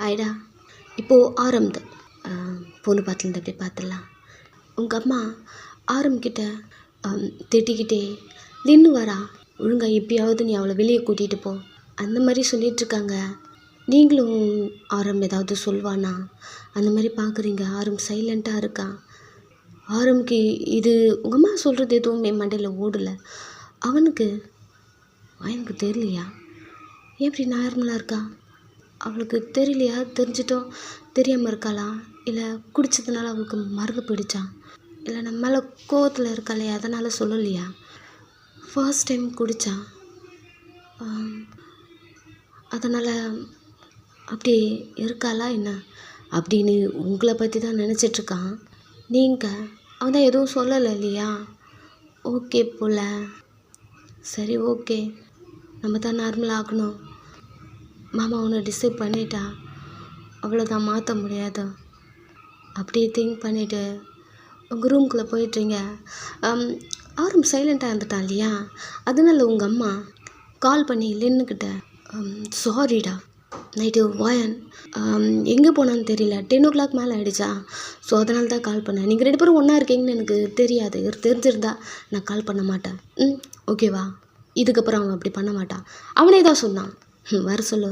ஆயிடா இப்போது ஆரம்பது பொண்ணு பார்த்துலேருந்து அப்படி பார்த்துடலாம். உங்கள் அம்மா ஆரம்பிக்கிட்ட திட்டிக்கிட்டே நின்று வரா, ஒழுங்கா எப்பயாவது நீ அவளை வெளியே கூட்டிகிட்டு போ அந்த மாதிரி சொல்லிகிட்ருக்காங்க. நீங்களும் ஆரம் ஏதாவது சொல்வானா அந்த மாதிரி பார்க்குறீங்க. ஆரம் சைலண்ட்டாக இருக்கா. ஆரம்க்கு இது உங்கள் அம்மா சொல்கிறது எதுவுமே மண்டையில் ஓடலை. அவனுக்கு எனக்கு தெரியலையா ஏன் இப்படி நார்மலாக இருக்கா? அவளுக்கு தெரியலையா? தெரிஞ்சிட்டோம் தெரியாமல் இருக்காளா? இல்லை குடித்ததுனால அவளுக்கு மறந்து போயிடுச்சா? இல்லை நம்ம மேலே கோவத்தில் இருக்காளையா அதனால் சொல்லலையா? ஃபர்ஸ்ட் டைம் குடித்தா அதனால் அப்படி இருக்காளா என்ன அப்படின்னு உங்களை பற்றி தான் நினச்சிட்ருக்கான். நீங்கள் அவன் தான் எதுவும் சொல்லலை இல்லையா? ஓகே போல். சரி ஓகே, நம்ம தான் நார்மல் ஆகணும். மாமா உன்னை டிசைட் பண்ணிட்டா அவ்வளோதான், மாற்ற முடியாது. அப்படியே திங்க் பண்ணிவிட்டு உங்கள் ரூம்குள்ளே போயிட்டுறீங்க. ஆரம் சைலண்ட்டாக இருந்துட்டான் இல்லையா? அதனால் உங்கள் அம்மா கால் பண்ணி நின்றுக்கிட்ட சாரிடா நைட்டு வாயன் எங்கே போனான்னு தெரியல, 10 o'clock மேலே ஆகிடுச்சா, ஸோ அதனால தான் கால் பண்ணேன். நீங்கள் 2 பேரும் ஒன்றா இருக்கீங்கன்னு எனக்கு தெரியாது, தெரிஞ்சிருந்தா நான் கால் பண்ண மாட்டேன். ஓகேவா? இதுக்கப்புறம் அவன் அப்படி பண்ண மாட்டான். அவனே தான் சொன்னான் வர சொல்லு,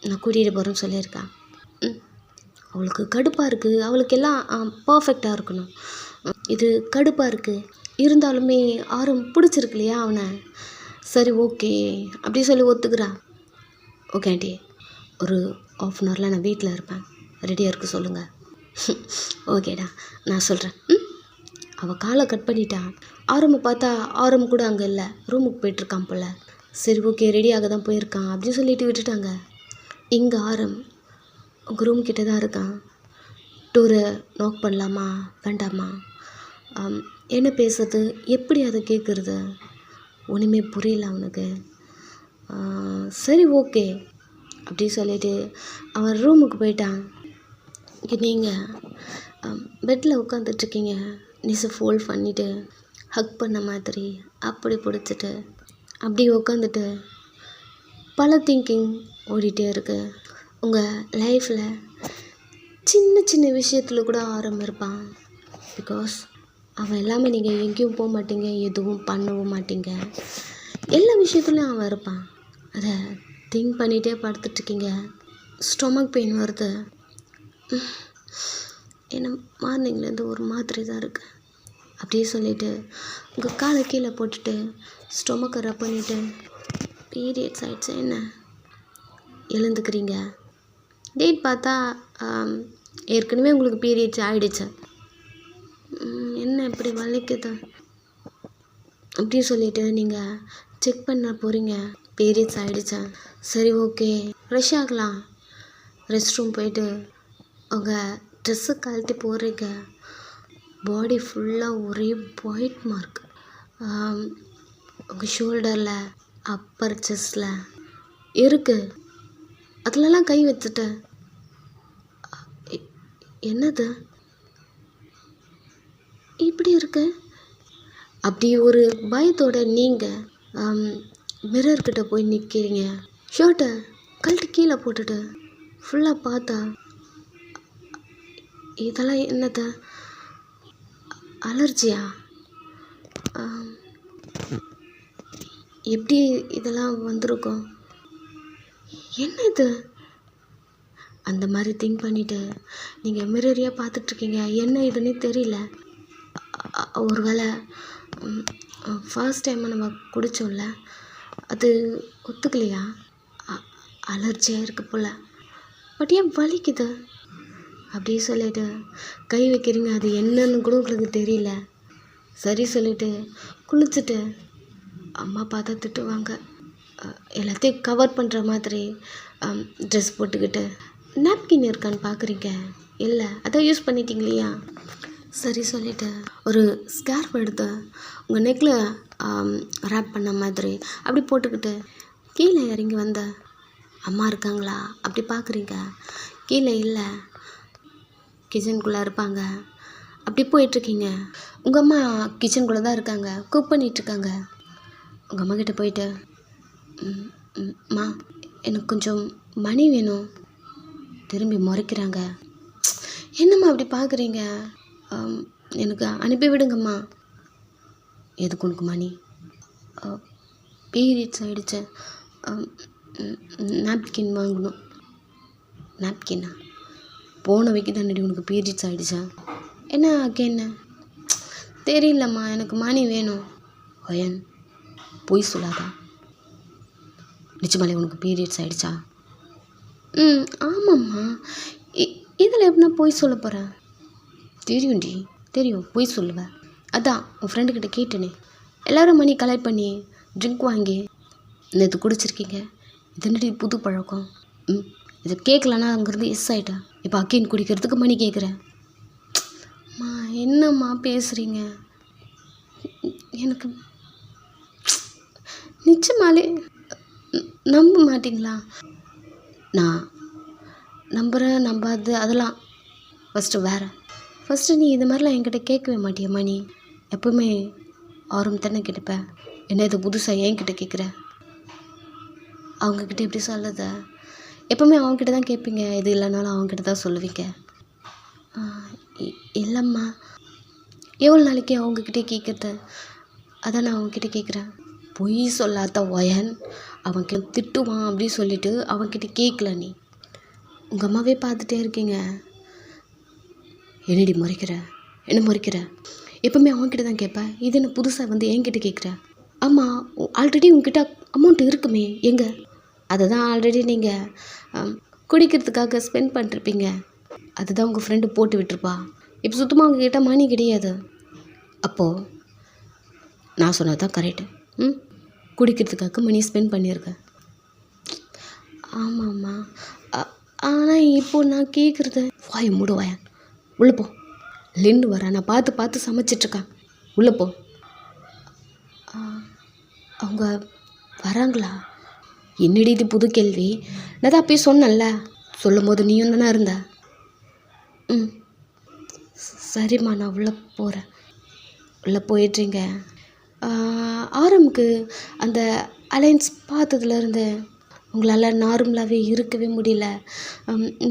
நான் கூட்டிகிட்டு போகிறேன்னு சொல்லியிருக்கான். அவளுக்கு கடுப்பாக இருக்குது, அவளுக்கு எல்லாம் பர்ஃபெக்டாக இருக்கணும். இது கடுப்பாக இருக்குது. இருந்தாலுமே ஆரம் பிடிச்சிருக்கு இல்லையா அவனை? சரி ஓகே அப்படி சொல்லி ஒத்துக்கிறா. ஓகே ஆண்டி, ஒரு 1/2 an hourல நான் வீட்டில் இருப்பேன், ரெடியாக இருக்க சொல்லுங்கள். ஓகேடா நான் சொல்கிறேன். அவள் காலை கட் பண்ணிட்டா. ஆரம்பை பார்த்தா ஆரம் கூட அங்கே இல்லை, ரூமுக்கு போயிட்டுருக்கான் போல். சரி ஓகே ரெடியாக தான் போயிருக்கான் அப்படின்னு சொல்லிட்டு விட்டுட்டாங்க. இங்கே ஆரம் உங்கள் ரூம் கிட்டே தான் இருக்கான். டோரை நாக் பண்ணலாமா வேண்டாமா, என்ன பேசுறது, எப்படி அதை கேட்குறது, ஒன்றுமே புரியல அவனுக்கு. சரி ஓகே அப்படி சொல்லிவிட்டு அவன் ரூமுக்கு போயிட்டான். நீங்கள் பெட்டில் உட்காந்துட்ருக்கீங்க, நிசை ஃபோல்ட் பண்ணிவிட்டு ஹக் பண்ண மாதிரி அப்படி பிடிச்சிட்டு அப்படி உட்காந்துட்டு பல திங்கிங் ஓடிட்டே இருக்கு. உங்கள் லைஃப்பில் சின்ன சின்ன விஷயத்தில் கூட இருப்பான். பிகாஸ் அவன் எல்லாமே நீங்கள் எங்கேயும் போக மாட்டீங்க, எதுவும் பண்ணவும் மாட்டீங்க, எல்லா விஷயத்துலையும் அவன் இருப்பான். அதை திங்க் பண்ணிகிட்டே படுத்துட்ருக்கீங்க. ஸ்டொமக் பெயின் வருது. என்ன மார்னிங்லேருந்து ஒரு மாதிரி தான் இருக்குது அப்படியே சொல்லிவிட்டு உங்கள் காலை கீழே போட்டுட்டு ஸ்டொமக்கை ரப் பண்ணிவிட்டு பீரியட்ஸ் ஆகிடுச்சு என்ன எழுந்துக்கிறீங்க. டேட் பார்த்தா ஏற்கனவே உங்களுக்கு பீரியட்ஸ் ஆகிடுச்சு. என்ன இப்படி வலிக்குது அப்படி சொல்லிவிட்டு நீங்கள் செக் பண்ண போகிறீங்க, பீரியட்ஸ் ஆகிடுச்சா. சரி ஓகே ஃப்ரெஷ் ஆகலாம். ரெஸ்ட் ரூம் போயிட்டு உங்கள் ட்ரெஸ்ஸு கழட்டி போடுறீங்க. பாடி ஃபுல்லாக ஒரே ஒயிட் மார்க். உங்கள் ஷோல்டரில் அப்பர் செஸ்டில் இருக்குது. அதிலலாம் கை வச்சுட்டு என்னது இப்படி இருக்கு அப்படி ஒரு பயத்தோட நீங்கள் மிரர்கிட்ட போய் நிற்கிறீங்க. ஷர்ட்டை கழட்டி கீழே போட்டுட்டு ஃபுல்லாக பார்த்தா இதெல்லாம் என்னது, அலர்ஜியா? எப்படி இதெல்லாம் வந்திருக்கும், என்ன இது? அந்த மாதிரி திங்க் பண்ணிவிட்டு நீங்கள் மிரரியாக பார்த்துட்ருக்கீங்க. என்ன இதுன்னு தெரியல. ஒரு வேளை ஃபர்ஸ்ட் டைம் நம்ம குடித்தோம்ல அது ஒத்துக்கலையா, அலர்ஜியாக இருக்குது போல். பட் ஏன் வலிக்குது அப்படி சொல்லிவிட்டு கை வைக்கிறீங்க. அது என்னன்னு கூட உங்களுக்கு தெரியல. சரி சொல்லிவிட்டு குளிச்சுட்டு அம்மா பார்த்தா திட்டுவாங்க. எல்லாத்தையும் கவர் பண்ணுற மாதிரி ட்ரெஸ் போட்டுக்கிட்டு நாப்கின் இருக்கான்னு பார்க்குறீங்க. இல்லை அதான் யூஸ் பண்ணிட்டீங்க இல்லையா. சரி சொல்லிவிட்டு ஒரு ஸ்கார்ஃப் எடுத்து உங்கள் நெக்கில் ரேப் பண்ண மாதிரி அப்படி போட்டுக்கிட்டு கீழே இறங்கி வந்த அம்மா இருக்காங்களா அப்படி பார்க்குறீங்க. கீழே இல்லை, கிச்சனுக்குள்ளே இருப்பாங்க. அப்படி போயிட்டுருக்கீங்க. உங்கள் அம்மா கிச்சனுக்குள்ளே தான் இருக்காங்க, குக் பண்ணிகிட்ருக்காங்க. உங்கள் அம்மா கிட்டே போயிட்டு அம்மா எனக்கு கொஞ்சம் மணி வேணும். திரும்பி முறைக்கிறாங்க. என்னம்மா அப்படி பார்க்குறீங்க? எனக்கு அனுப்பி விடுங்கம்மா. எதுக்கு உனக்கு மணி? பீரியட்ஸ் ஆகிடுச்சு, நாப்கின் வாங்கணும். நாப்கின்னா? போன வைக்க தானடி உனக்கு பீரியட்ஸ் ஆகிடுச்சா? என்ன என்ன தெரியலம்மா, எனக்கு மணி வேணும். ஒயன் பொய் சொல்லாதா? நிச்சயமாலே உனக்கு பீரியட்ஸ் ஆகிடுச்சா? ஆமாம்மா. இதில் எப்படின்னா பொய் சொல்ல போகிறேன்? தெரியும்டி, தெரியும் பொய் சொல்லுவேன். அதான் உன் ஃப்ரெண்டுக்கிட்ட கேட்டேனே, எல்லோரும் மணி கலெக்ட் பண்ணி ட்ரிங்க் வாங்கி நேற்று குடிச்சிருக்கீங்க. இது என்னடி புது பழக்கம்? இதை கேட்கலன்னா அங்கேருந்து எஸ் ஆகிட்டேன். இப்போ அக்கீன் குடிக்கிறதுக்கு மணி கேட்குறேன். அம்மா என்னம்மா பேசுகிறீங்க? எனக்கு நிச்சயமாலே நம்ப மாட்டிங்களா? நான் நம்புகிறேன் நம்பாது அதெல்லாம் ஃபஸ்ட்டு நீ இது மாதிரிலாம் என்கிட்ட கேட்கவே மாட்டியம்மா. நீ எப்போவுமே ஆர்வம் தானே கேட்டுப்பேன். என்ன இது புதுசாக என்கிட்ட கேட்குற? அவங்கக்கிட்ட எப்படி சொல்லுத? எப்போவுமே அவங்கக்கிட்ட தான் கேட்பீங்க, இது இல்லைனாலும் அவங்கக்கிட்ட தான் சொல்லுவீங்க. இல்லைம்மா, எவ்வளோ நாளைக்கு அவங்கக்கிட்டே கேட்குறது? அதான் நான் அவங்கக்கிட்ட கேட்குறேன். பொய் சொல்லாத ஒயன். அவன்கிட்ட திட்டுவான் அப்படின்னு சொல்லிட்டு அவன்கிட்ட கேட்கல. நீ உங்கள் அம்மாவே பார்த்துட்டே இருக்கீங்க. என்னடி முறைக்கிற? என்ன முறைக்கிற? எப்போவுமே அவன்கிட்ட தான் கேட்பேன். இது என்ன புதுசாக வந்து என்கிட்ட கேட்குற? ஆமாம், ஆல்ரெடி உங்ககிட்ட அமௌண்ட் இருக்குமே எங்கே? அதை தான் ஆல்ரெடி நீங்கள் குடிக்கிறதுக்காக ஸ்பெண்ட் பண்ணிருப்பீங்க. அதுதான் உங்கள் ஃப்ரெண்டு போட்டு விட்டுருப்பா. இப்போ சுத்தமாக உங்ககிட்ட மணி கிடையாது. அப்போது நான் சொன்னது தான் கரெக்டு. குடிக்கிறதுக்காக மணி ஸ்பெண்ட் பண்ணியிருக்கேன். ஆமாம்மா, ஆனால் இப்போது நான் கேட்குறது வாயை மூடு வாயன். உள்ளே போ. லின்னு வர, நான் பார்த்து சமைச்சிட்ருக்கேன். உள்ளே போ. அவங்க வராங்களா? என்னடி இது புது கேள்வி? நான் தான் அப்பயே சொன்னேன்ல, சொல்லும் போது நீயும் தானே இருந்த. சரிம்மா, நான் உள்ளே போகிறேன். உள்ளே போயிட்றீங்க. ஆரம்புக்கு அந்த அலைன்ஸ் பார்த்ததுலேருந்து உங்களால் நார்மலாகவே இருக்கவே முடியல.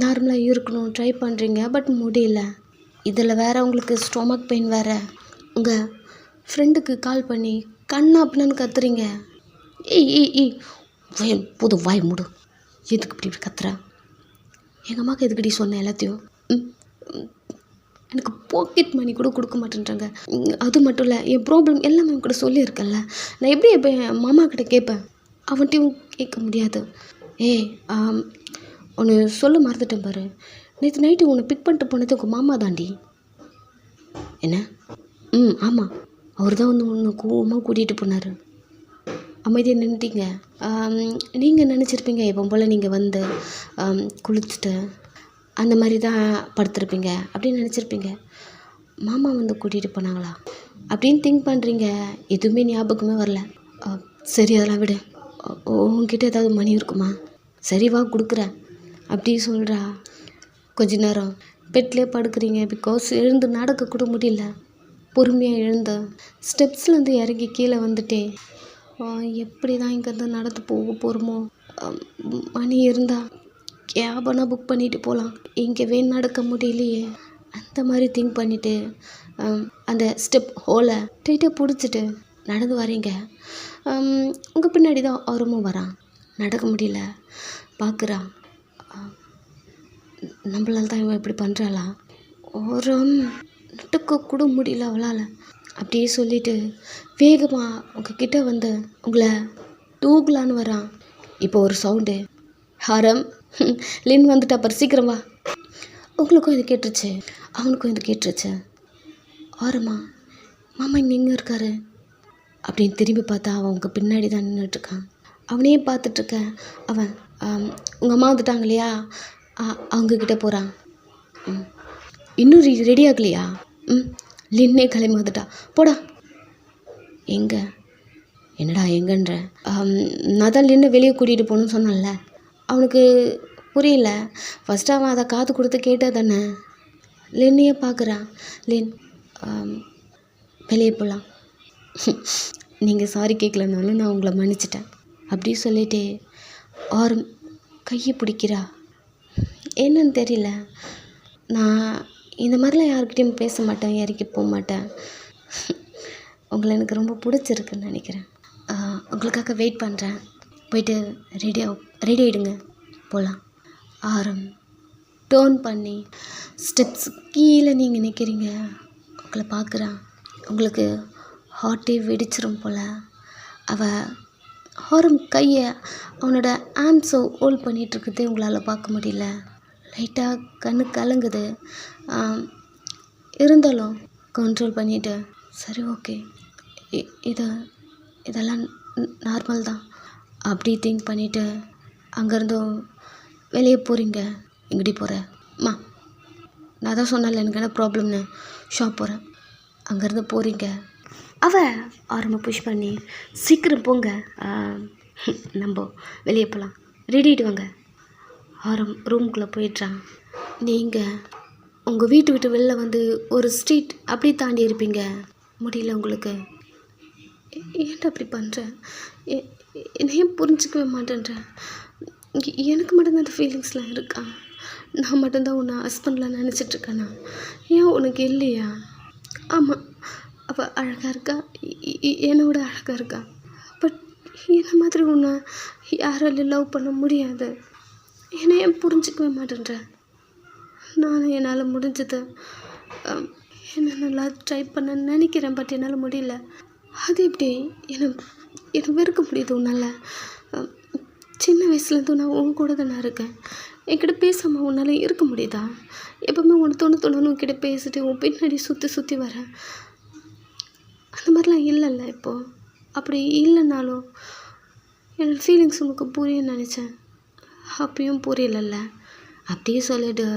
நார்மலாக இருக்கணும் ட்ரை பண்ணுறீங்க, பட் முடியல. இதில் வேறு உங்களுக்கு ஸ்டொமக் பெயின் வேறு. உங்கள் ஃப்ரெண்டுக்கு கால் பண்ணி கண்ணா அப்படின்னு கத்துறீங்க. ஏய் போதும், வாய் மூடு. எதுக்கு இப்படி கத்துற? எங்கள் அம்மாவுக்கு எதுக்கடி சொன்னேன் எல்லாத்தையும்? எனக்கு பாக்கெட் மணி கூட கொடுக்க மாட்டேன்றாங்க. அது மட்டும் இல்லை, என் ப்ராப்ளம் எல்லாமே அவங்க கூட சொல்லியிருக்கேன்ல. நான் எப்படி இப்போ என் மாமா கிட்ட கேட்பேன்? அவன்கிட்டையும் கேட்க முடியாது. ஒன்று சொல்ல மறந்துட்டேன் பாரு. நேற்று நைட்டு உன்னை பிக் பண்ணிட்டு போனது உங்கள் மாமா தாண்டி. என்ன? ஆமாம், அவர் தான் வந்து ஒன்று கோவமாக கூட்டிகிட்டு போனார். அமைதியாக நின்றுட்டீங்க. நீங்கள் நினச்சிருப்பீங்க எப்போ போல் நீங்கள் வந்து குளிச்சுட்டு அந்த மாதிரி தான் படுத்திருப்பீங்க அப்படின்னு நினச்சிருப்பீங்க. மாமா வந்து கூட்டிகிட்டு போனாங்களா அப்படின்னு திங்க் பண்ணுறீங்க. எதுவுமே ஞாபகமே வரல. சரி, அதெல்லாம் விடு. உங்ககிட்ட ஏதாவது மணி இருக்குமா? சரி வா, கொடுக்குறேன் அப்படி சொல்கிறா. கொஞ்ச நேரம் பெட்லேயே படுக்கிறீங்க. பிகாஸ் எழுந்து நடக்கக்கூட முடியல. பொறுமையாக எழுந்த ஸ்டெப்ஸ்லேருந்து இறங்கி கீழே வந்துட்டே எப்படி தான் இங்கேருந்து நடந்து போக போகிறோமோ. மணி இருந்தால் கேபனா புக் பண்ணிட்டு போகலாம். இங்கேவே நடக்க முடியலையே. அந்த மாதிரி திங்க் பண்ணிவிட்டு அந்த ஸ்டெப் ஹோலை டைட்டாக பிடிச்சிட்டு நடந்து வரீங்க. உங்கள் பின்னாடி தான் அவரும் வரான். நடக்க முடியல, பார்க்குறான். நம்மளால தான் இவன் இப்படி பண்ணுறாளா? ஒரு நட்டுக்க கூட முடியல அவளால். அப்படியே சொல்லிவிட்டு வேகமாக உங்ககிட்ட வந்து உங்களை தூக்கலான்னு வரான். இப்போ ஒரு சவுண்டு, ஹரம் லின் வந்துட்டா பாரு, சீக்கிரம் வா. உங்களுக்கும் இது கேட்டுருச்சு, அவனுக்கும் இது கேட்டுருச்சு. ஆரமா, மாமா இங்கே எங்கே இருக்காரு அப்படின்னு திரும்பி பார்த்தா அவன் உங்கள் பின்னாடி தான் நின்றுட்டுருக்கான். அவனையே பார்த்துட்ருக்க. அவன் உங்கள் அம்மா வந்துட்டாங்க இல்லையா, அவங்கக்கிட்ட போகிறான். இன்னும் ரெடி ஆகலையா? லின்னே கிளம்பி வந்துட்டா. போடா. எங்கே? என்னடா எங்கன்ற? நான் தான் லின்னை வெளியே கூட்டிகிட்டு போகணுன்னு சொன்னேன்ல. அவனுக்கு புரியல. ஃபஸ்ட்டு அவன் அதை காது கொடுத்து கேட்டால் தானே. லின்னையே பார்க்குறான். லின், வெளியே போகலாம். நீங்கள் சாரி கேட்கலனாலும் நான் உங்களை மன்னிச்சிட்டேன் அப்படி சொல்லிட்டு ஆரம் கையை பிடிக்கிறா. என்னன்னு தெரியல. நான் இந்த மாதிரிலாம் யார்கிட்டயும் பேச மாட்டேன், இறக்கி போக மாட்டேன். உங்களை எனக்கு ரொம்ப பிடிச்சிருக்குன்னு நினைக்கிறேன். உங்களுக்காக வெயிட் பண்ணுறேன். போயிட்டு ரெடி ஆகிடுங்க, போகலாம். ஆரம் டேர்ன் பண்ணி ஸ்டெப்ஸ் கீழே நீங்கள் நிற்கிறீங்க. உங்களை பார்க்குறான். உங்களுக்கு ஹார்ட்டே வெடிச்சிரும் போல். ஆரம் கையை அவனோட ஆம்ஸை ஹோல்ட் பண்ணிகிட்ருக்குதே உங்களால் பார்க்க முடியல. லைட்டாக கண்ணு கலங்குது. இருந்தாலும் கண்ட்ரோல் பண்ணிவிட்டு சரி ஓகே, இதெல்லாம் நார்மல் தான் அப்படி திங்க் பண்ணிவிட்டு அங்கேருந்தும் வெளியே போகிறீங்க. எங்கடி போகிறேன் அம்மா? நான் தான் சொன்னல எனக்கு என்ன ப்ராப்ளம்னு. ஷாப் போகிறேன். அங்கேருந்து போகிறீங்க. ஆரம்ப புஷ் பண்ணி சீக்கிரம் போங்க, நம்ம வெளியே போகலாம், ரெடி ஆகிட்டு வாங்க. ஆரம் ரூம்குள்ளே போயிடுறான். நீங்கள் உங்கள் வீட்டு விட்டு வெளில வந்து ஒரு ஸ்ட்ரீட் அப்படி தாண்டி இருப்பீங்க. முடியல உங்களுக்கு. ஏன்டா அப்படி பண்ணுறேன்? என்னையும் புரிஞ்சிக்கவே மாட்டேன்றேன். எனக்கு மட்டும்தான் அந்த ஃபீலிங்ஸ்லாம் இருக்கா? நான் மட்டும்தான் உன்னை ஹஸ்பண்ட்லாம் நினச்சிட்ருக்கேனா? ஏன் உனக்கு இல்லையா? ஆமாம், அவள் அழகாக இருக்கா, என்னை விட அழகாக இருக்கா. பட் என்ன மாதிரி உன்னை யாராலையும் லவ் பண்ண முடியாது. என்னை ஏன் புரிஞ்சிக்கவே மாட்டேன்றேன்? நானும் என்னால் முடிஞ்சது என்ன நல்லா ட்ரை பண்ண நினைக்கிறேன். பட் என்னால் முடியல. அது எப்படி என்னை வெறுக்க முடியுது உன்னால்? சின்ன வயசுலேருந்து நான் உன் கூட தானே இருக்கேன். என்கிட்ட பேசாமல் உன்னால் இருக்க முடியுதா? எப்போவுமே உன்னை தோணுன்னு உன்கிட்ட பேசிட்டு உன் பின்னாடி சுற்றி வரேன். அந்த மாதிரிலாம் இல்லைல்ல இப்போது. அப்படி இல்லைனாலும் என்னோடய ஃபீலிங்ஸ் உனக்கு புரியும்னு நினச்சேன். அப்பயும் புரியலல்ல. அப்படியே சொல்லிட்டு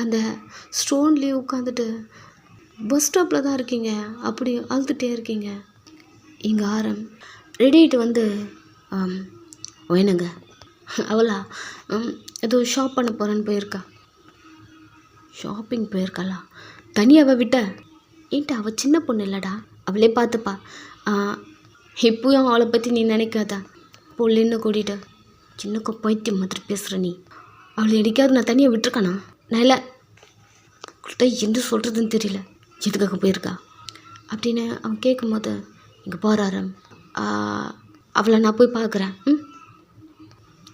அந்த ஸ்டோன்லேயே உட்காந்துட்டு பஸ் ஸ்டாப்பில் தான் இருக்கீங்க. அப்படி அழுதுகிட்டே இருக்கீங்க. இங்கே ஆரம் ரெடி ஆகிட்டு வந்து வேணுங்க அவளா ஏதோ ஷாப் பண்ண போகிறேன்னு போயிருக்கா. ஷாப்பிங் போயிருக்காளா? தனியாக விட்ட ஏன்ட்டு அவள் சின்ன பொண்ணு இல்லைடா, அவளே பார்த்துப்பா. இப்போயும் அவளை பற்றி நீ நினைக்காதா? பொல்லுன்னு கூட்டிகிட்டு சின்ன பைத்தியம் மாதிரி பேசுகிற நீ. அவளை எடிக்காது நான் தனியாக விட்டுருக்கானா? நான் இல்லை எந்த சொல்கிறதுன்னு தெரியல. எதுக்காக போயிருக்கா அப்படின்னு அவன் கேட்கும் போது இங்கே போகிறாரம். அவளை நான் போய் பார்க்குறேன்.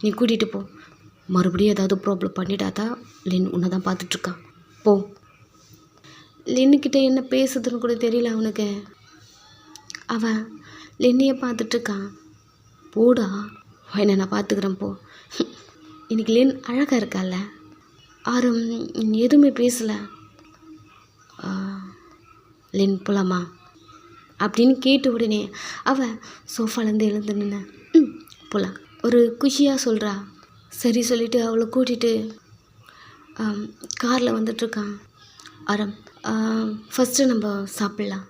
நீ கூட்டிகிட்டு போ. மறுபடியும் ஏதாவது ப்ராப்ளம் பண்ணிடாதா? லின் உன்னை தான் பார்த்துட்ருக்கான். போ. லின்னுக்கிட்ட என்ன பேசுதுன்னு கூட தெரியல அவனுக்கு. அவன் லின்னையே பார்த்துட்ருக்கான். போடா, என்ன நான் பார்த்துக்கிறேன் போ. இன்னைக்கு லின் அழகாக இருக்கால. ஆரம் எதுவுமே பேசலை. லின் போலாமா அப்படின்னு கேட்ட உடனே அவள் சோஃபாலேருந்து எழுந்து நின்ன போகலாம் ஒரு குஷியாக சொல்கிறா. சரி சொல்லிவிட்டு அவளை கூட்டிகிட்டு காரில் வந்துட்டுருக்கான் ஆரம். ஃபஸ்ட்டு நம்ம சாப்பிட்லாம்.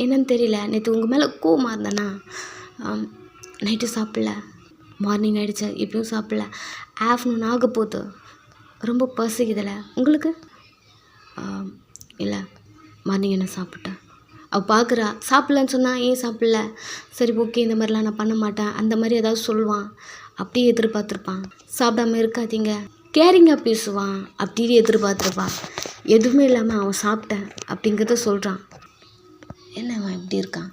என்னன்னு தெரியல, நேற்று உங்கள் மேலே கோவமாக இருந்தேன்னா நைட்டு சாப்பிடல, மார்னிங் ஆகிடுச்சு இப்பயும் சாப்பிடல, ஆஃப்டர்நூன் ஆக போகுது, ரொம்ப பசிக்குதில்ல உங்களுக்கு? இல்லை, மார்னிங் என்ன சாப்பிட்டேன். அவள் பார்க்குறா. சாப்பிட்லன்னு சொன்னால் ஏன் சாப்பிடல? சரி ஓகே, இந்த மாதிரிலாம் நான் பண்ண மாட்டேன் அந்த மாதிரி ஏதாவது சொல்லுவான். அப்படியே எதிர்பார்த்துருப்பான். சாப்பிடாம இருக்காதீங்க, கேரிங்காக பேசுவான். அப்படியே எதிர்பார்த்துருப்பான். எதுவுமே இல்லாமல் அவன் சாப்பிட்டேன் அப்படிங்கிறத சொல்கிறான். என்ன அவன் இப்படி இருக்கான்?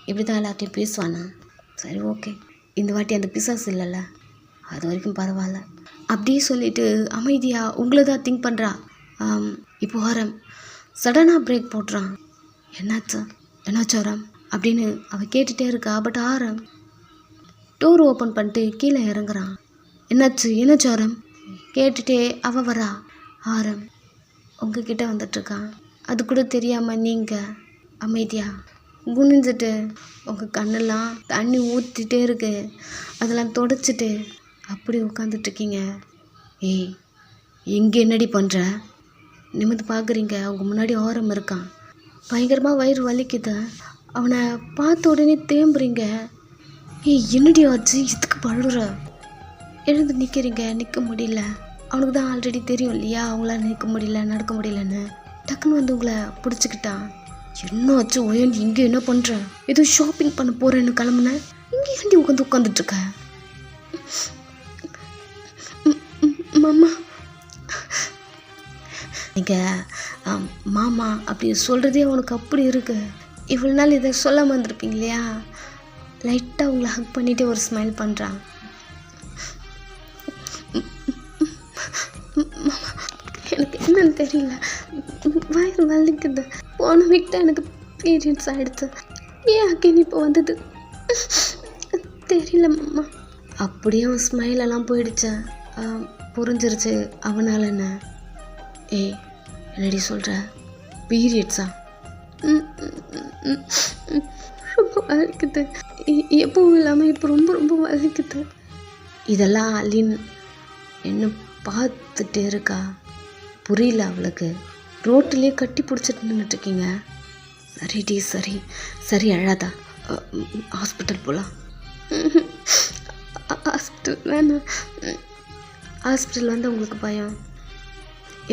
இப்படி தான் எல்லாத்தையும் பேசுவானா? சரி ஓகே, இந்த வாட்டி அந்த பிசாசு இல்லைல்ல, அது வரைக்கும் பரவாயில்ல அப்படியே சொல்லிவிட்டு அமைதியாக உங்களை தான் திங்க் பண்ணுறா. இப்போ ஆரம் சடனாக பிரேக் போட்டுறான். என்னாச்சு ஆரம் அப்படின்னு அவள் கேட்டுகிட்டே இருக்கா. பட் ஆரம் டோர் ஓப்பன் பண்ணிட்டு கீழே இறங்குறான். என்னாச்சு ஆரம் கேட்டுகிட்டே அவள் வரா. ஆரம் உங்ககிட்ட வந்துட்டுருக்கான். அது கூட தெரியாமல் நீங்கள் அமைதியாக குனிஞ்சிட்டு உங்கள் கண்ணெல்லாம் தண்ணி ஊற்றிட்டே இருக்கு, அதெல்லாம் தொடச்சிட்டு அப்படி உட்காந்துட்ருக்கீங்க. ஏய், எங்கே என்னடி பண்ணுற? நிமிர்ந்து பார்க்குறீங்க, அவங்க முன்னாடி ஆரம் இருக்கான். பயங்கரமாக வயிறு வலிக்குது. அவனை பார்த்த உடனே தேம்புறீங்க. ஏய், என்னடி ஆச்சு? இதுக்கு பழுற? எழுந்து நிற்கிறீங்க. நிற்க முடியல. அவனுக்கு தான் ஆல்ரெடி தெரியும் இல்லையா, அவங்களால நிற்க முடியல, நடக்க முடியலன்னு. டக்குன்னு வந்து உங்களை பிடிச்சிக்கிட்டான். என்ன ஆச்சு? ஓயண்டி இங்கே என்ன பண்ணுற? ஏதோ ஷாப்பிங் பண்ண போகிறேன்னு கிளம்புனேன், இங்கே ஏண்டி உட்காந்துட்ருக்க? மாமா நீங்கள் மாமா அப்படி சொல்கிறதே உனக்கு அப்படி இருக்கு. இவ்வளோ நாள் இதை சொல்லாமல் வந்திருப்பீங்க இல்லையா? லைட்டாக உங்களை ஹக் பண்ணிவிட்டு ஒரு ஸ்மைல் பண்ணுறான். எனக்கு என்னன்னு தெரியல, வயிறு வலிக்குது. போன வீக் தான் எனக்கு பீரியட்ஸ் ஆகிடுது. ஏன் அக்கேன் இப்போ வந்தது தெரியல மாமா. அப்படியே அவன் ஸ்மைலெல்லாம் போயிடுச்சு. புரிஞ்சிருச்சு அவனால் என்ன. ஏய் என்னடி சொல்கிற? பீரியட்ஸா? ரொம்ப வலிக்குது. எப்பவும் இல்லாமல் இப்போ ரொம்ப ரொம்ப வலிக்குது. இதெல்லாம் லின் என்ன பார்த்துட்டே இருக்கா? புரியல அவளுக்கு. ரோட்டிலே கட்டி பிடிச்சிட்டு நின்றுட்டுருக்கீங்க. சரிடி சரி சரி அழாதா, ஹாஸ்பிட்டல் போகலாம். ஹாஸ்பிட்டல் வேணாம். ஹாஸ்பிட்டல் வந்து உங்களுக்கு பயம்.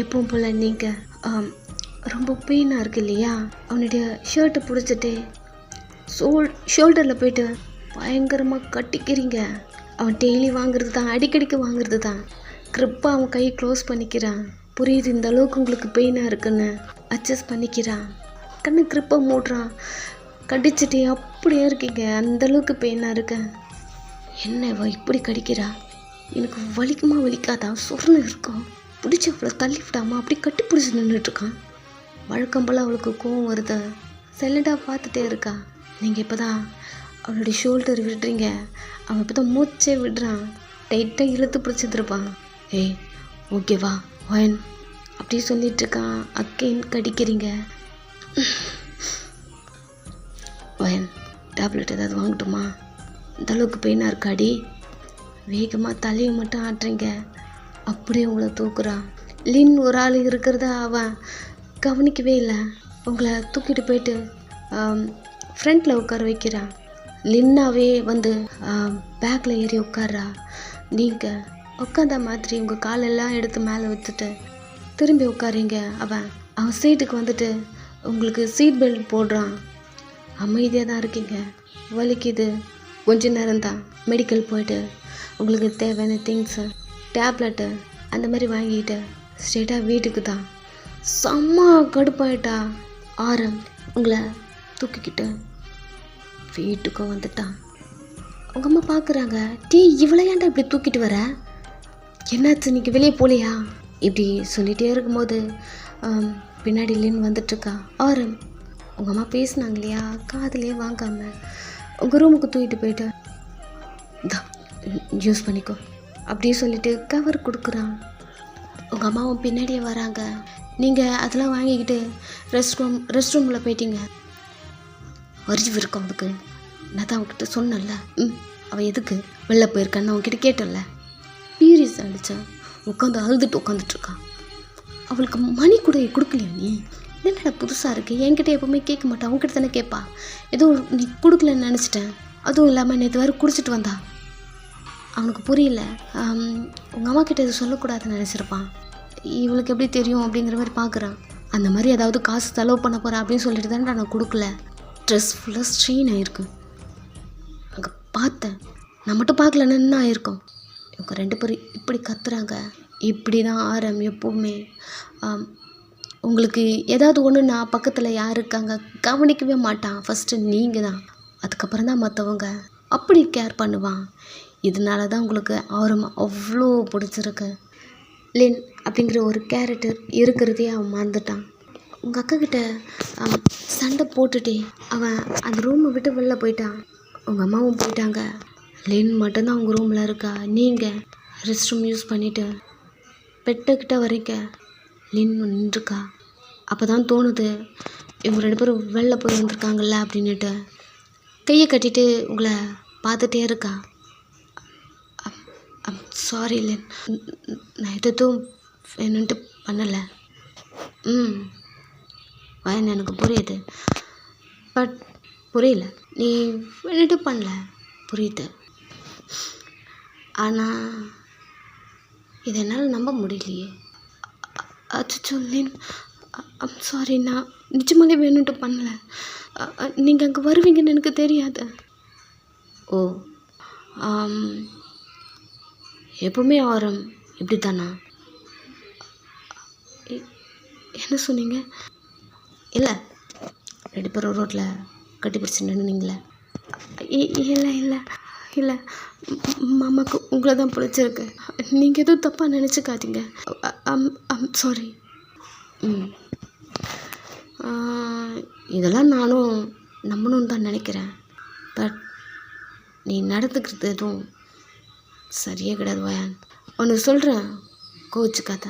எப்பவும் போல் நீங்கள் ரொம்ப பெயினாக இருக்கு இல்லையா? அவனுடைய ஷர்ட்டை பிடிச்சிட்டு ஷோல்டரில் போயிட்டு பயங்கரமாக கட்டிக்கிறீங்க. அவன் டெய்லி வாங்குறது தான், அடிக்கடிக்கு வாங்குறது தான். க்ரிப்பாக அவன் கையை க்ளோஸ் பண்ணிக்கிறான். புரியுது இந்த அளவுக்கு உங்களுக்கு பெயினாக இருக்குன்னு. அட்ஜஸ்ட் பண்ணிக்கிறான். கண்ணு க்ரிப்பாக மூடுறான். கடிச்சிட்டு அப்படியே இருக்கீங்க. அந்தளவுக்கு பெயினாக இருக்க. என்னவா இப்படி கடிக்கிறா? எனக்கு வலிக்குமா வலிக்காதா? சொர்ணு இருக்கும். பிடிச்சி அவளை தள்ளி விடாமல் அப்படி கட்டி பிடிச்சி நின்றுட்டுருக்கான். வழக்கம் போல் அவளுக்கு கோவம் வருது. செல்லடாக பார்த்துட்டே இருக்கா. நீங்கள் இப்போ தான் அவளுடைய ஷோல்டர் விடுறீங்க. அவன் இப்போ தான் மூச்சே விடுறான். டைட்டாக இழுத்து பிடிச்சிருப்பான். ஏய் ஓகேவா ஒயன் அப்படி சொல்லிகிட்ருக்கான். அக்கேன் கடிக்கிறீங்க. ஒயன் டேப்லெட் ஏதாவது வாங்கட்டுமா? இந்தளவுக்கு பெயினாக இருக்காடி. வேகமாக தலையை மட்டும் ஆட்டுறீங்க. அப்படியே உங்களை தூக்குறான். லின் ஒரு ஆள் இருக்கிறத அவன் கவனிக்கவே இல்லை. உங்களை தூக்கிட்டு போயிட்டு ஃப்ரண்ட்டில் உட்கார வைக்கிறான். லின்னாவே வந்து பேக்கில் ஏறி உட்கார்றா. நீங்கள் உட்காந்த மாதிரி உங்கள் காலெல்லாம் எடுத்து மேலே வச்சுட்டு திரும்பி உட்காரிங்க. அவன் சீட்டுக்கு வந்துட்டு உங்களுக்கு சீட் பெல்ட் போடுறான். அமைதியாக தான் இருக்கீங்க. வலிக்குது. கொஞ்ச நேரம்தான். மெடிக்கல் போயிட்டு உங்களுக்கு தேவையான திங்ஸு டேப்லெட்டு அந்த மாதிரி வாங்கிட்டு ஸ்ட்ரெயிட்டாக வீட்டுக்கு தான். செம்ம கடுப்பாயிட்டா. ஆரம் உங்களை தூக்கிக்கிட்டு வீட்டுக்கும் வந்துட்டான். உங்கள் அம்மா பார்க்குறாங்க. இவ்வளோ ஏன்டா இப்படி தூக்கிட்டு வர? என்னாச்சு, நீங்கள் வெளியே போகலையா? இப்படி சொல்லிகிட்டே இருக்கும்போது பின்னாடி லின் வந்துட்டுருக்கா. ஆரம் உங்கள் அம்மா பேசுனாங்க இல்லையா, காதுலேயே வாங்காமல் உங்கள் ரூமுக்கு தூக்கிட்டு போயிட்டு தான் யூஸ் பண்ணிக்கோ அப்படியே சொல்லிவிட்டு கவர் கொடுக்குறான். உங்கள் அம்மாவும் பின்னாடியே வராங்க. நீங்கள் அதெல்லாம் வாங்கிக்கிட்டு ரெஸ்ட் ரூமில் போயிட்டீங்க. அறிவு இருக்கும் அவளுக்கு. நான் தான் அவகிட்ட சொன்னல. அவள் எதுக்கு வெளில போயிருக்கான்னு அவங்ககிட்ட கேட்டல. பீரியட்ஸ் ஆகிடுச்சான். உட்காந்து அழுதுட்டு உட்காந்துட்ருக்கான். அவளுக்கு மணி கூட கொடுக்கலையா நீ? என்னடா புதுசாக இருக்குது. என்கிட்ட எப்போவுமே கேட்க மாட்டான், அவங்ககிட்ட தானே கேட்பா. ஏதோ நீ கொடுக்கலன்னு நினச்சிட்டேன். அதுவும் இல்லாமல் நேற்று வேறு குடிச்சிட்டு வந்தா. அவனுக்கு புரியல. உங்கள் அம்மா கிட்ட இது சொல்லக்கூடாதுன்னு நினச்சிருப்பான். இவளுக்கு எப்படி தெரியும் அப்படிங்கிற மாதிரி பார்க்குறான். அந்த மாதிரி ஏதாவது காசு செலவு பண்ண போகிறேன் அப்படின்னு சொல்லிட்டு தானே நான் கொடுக்கல. ட்ரெஸ் ஃபுல்லாக ஸ்ட்ரெயின் ஆகிருக்கு. அங்கே பார்த்தேன். நான் மட்டும் பார்க்கலன்னு என்ன ஆகிருக்கோம். இவங்க 2 பேரும் இப்படி கத்துறாங்க. இப்படி தான் ஆரம் எப்போவுமே. உங்களுக்கு ஏதாவது ஒன்று நான் பக்கத்தில் யார் இருக்காங்க கவனிக்கவே மாட்டான். ஃபஸ்ட்டு நீங்கள் தான், அதுக்கப்புறம் தான் மற்றவங்க. அப்படி கேர் பண்ணுவான். இதனால தான் உங்களுக்கு ஆரம் அவ்வளோ பிடிச்சிருக்கு. லின் அப்படிங்கிற ஒரு கேரக்டர் இருக்கிறதே அவன் மறந்துட்டான். உங்கள் அக்காக்கிட்ட சண்டை போட்டுட்டே அவன் அந்த ரூமை விட்டு வெளில போயிட்டான். உங்கள் அம்மாவும் போயிட்டாங்க. லின் மட்டும்தான் அவங்க ரூமில் இருக்கா. நீங்கள் ரெஸ்ட் ரூம் யூஸ் பண்ணிவிட்டு பெட்டுக்கிட்ட வரைக்க லின் நின்றுருக்கா. அப்போ தான் தோணுது இவங்க 2 பேரும் வெளில போய் வந்திருக்காங்கல்ல அப்படின்னுட்டு. கையை கட்டிட்டு உங்களை பார்த்துட்டே இருக்கா. சாரி லின், நான் எதுவும் வேணுன்ட்டு பண்ணலை. வயன் எனக்கு புரியுது. பட் புரியல, நீ வேணுட்டு பண்ணல, புரியுது. ஆனால் இதை என்னால் நம்ப முடியலையே. அச்சோ லின், சாரி, நான் நிஜமாலே வேணுன்ட்டு பண்ணலை. நீங்கள் அங்கே வருவீங்கன்னு எனக்கு தெரியாது. ஓ, எப்பவுமே ஆரம் இப்படி தானா? என்ன சொன்னீங்க? இல்லை, 2 பேரும் ரோட்டில் கட்டி பிடிச்சி நின்றுனீங்களே. இல்லை இல்லை இல்லை, மாமாவுக்கு உங்களை தான் பிடிச்சிருக்கு. நீங்கள் எதுவும் தப்பாக நினச்சிக்காதீங்க. சாரி. இதெல்லாம் நானும் நம்பணும்னு தான் நினைக்கிறேன். பட் நீ நடந்துக்கிறது எதுவும் சரியே கிடையாது வயான். ஒன்று சொல்கிறேன், கோச்சுக்காத.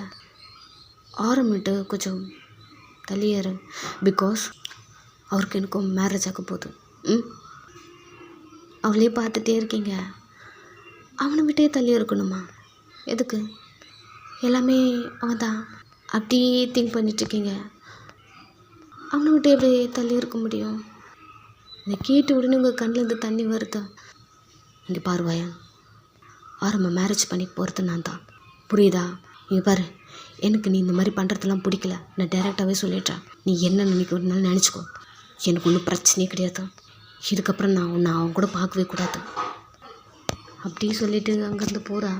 ஆரம்பிட்டு கொஞ்சம் தள்ளியேறு. பிகாஸ் அவருக்கு எனக்கும் மேரேஜ் ஆக போகுது. அவளே பார்த்துட்டே இருக்கீங்க. அவனை விட்டே தள்ளி இருக்கணுமா? எதுக்கு? எல்லாமே அவன் தான். அப்படி திங்க் பண்ணிட்டுருக்கீங்க. அவனை விட்டு எப்படி தள்ளி இருக்க முடியும்? இதை கேட்டு உடனே உங்கள் கண்ணிலேருந்து தண்ணி வருது. இங்கே பாருவாயா, ஆரம்ப மேரேஜ் பண்ணி போகிறது நான் தான். புரியுதா? இங்கே பாரு, எனக்கு நீ இந்த மாதிரி பண்ணுறதெல்லாம் பிடிக்கல. நான் டைரெக்டாகவே சொல்லிடுறேன். நீ என்ன நினைக்கிறதுனால நினச்சிக்கோ. எனக்கு ஒன்றும் பிரச்சனையே கிடையாது. இதுக்கப்புறம் நான் அவன் கூட பார்க்கவே கூடாது. அப்படி சொல்லிவிட்டு அங்கேருந்து போகிறா.